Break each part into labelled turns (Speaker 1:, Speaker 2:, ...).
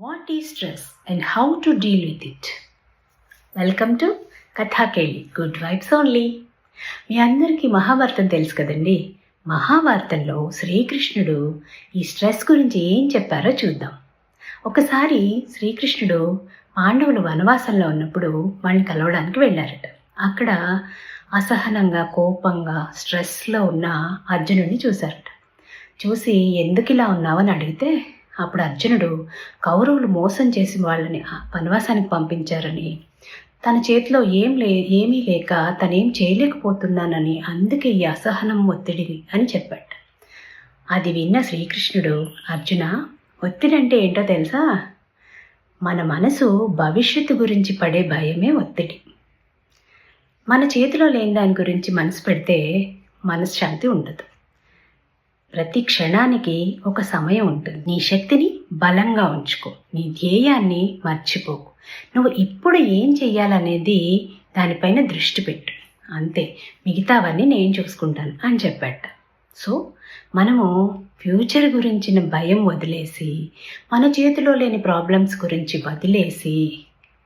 Speaker 1: What is stress and how to deal with it? Welcome to Kathakeli good vibes only. మీ అందరికీ మహాభారతం తెలుసు కదండి. మహాభారతంలో శ్రీకృష్ణుడు ఈ స్ట్రెస్ గురించి ఏం చెప్పారో చూద్దాం. ఒకసారి శ్రీకృష్ణుడు పాండవులు వనవాసంలో ఉన్నప్పుడు వాళ్ళని కలవడానికి వెళ్ళారట. అక్కడ అసహనంగా, కోపంగా, స్ట్రెస్లో ఉన్న అర్జునుడిని చూశారట. చూసి ఎందుకు ఇలా ఉన్నావని అడిగితే అప్పుడు అర్జునుడు కౌరవులు మోసం చేసి వాళ్ళని వనవాసానికి పంపించారని, తన చేతిలో ఏమీ లేక తనేం చేయలేకపోతున్నానని, అందుకే ఈ అసహనం, ఒత్తిడి అని చెప్పాడు. అది విన్న శ్రీకృష్ణుడు, అర్జున, ఒత్తిడి అంటే ఏంటో తెలుసా? మన మనసు భవిష్యత్తు గురించి పడే భయమే ఒత్తిడి. మన చేతిలో లేని దాని గురించి మనసు పెడితే మనశ్శాంతి ఉండదు. ప్రతి క్షణానికి ఒక సమయం ఉంటుంది. నీ శక్తిని బలంగా ఉంచుకో, నీ ధ్యేయాన్ని మర్చిపోకు. నువ్వు ఇప్పుడు ఏం చెయ్యాలనేది దానిపైన దృష్టి పెట్టు, అంతే, మిగతావన్నీ నేను చూసుకుంటాను అని చెప్పాట. సో మనము ఫ్యూచర్ గురించిన భయం వదిలేసి, మన చేతిలో లేని ప్రాబ్లమ్స్ గురించి వదిలేసి,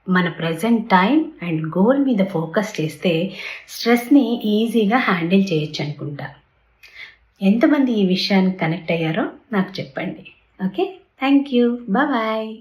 Speaker 1: మన ప్రజెంట్ టైం అండ్ గోల్ మీద ఫోకస్ చేస్తే స్ట్రెస్ని ఈజీగా హ్యాండిల్ చేయొచ్చు అనుకుంటా. ఎంతమంది ఈ విషయానికి కనెక్ట్ అయ్యారో నాకు చెప్పండి. Okay, thank you, bye.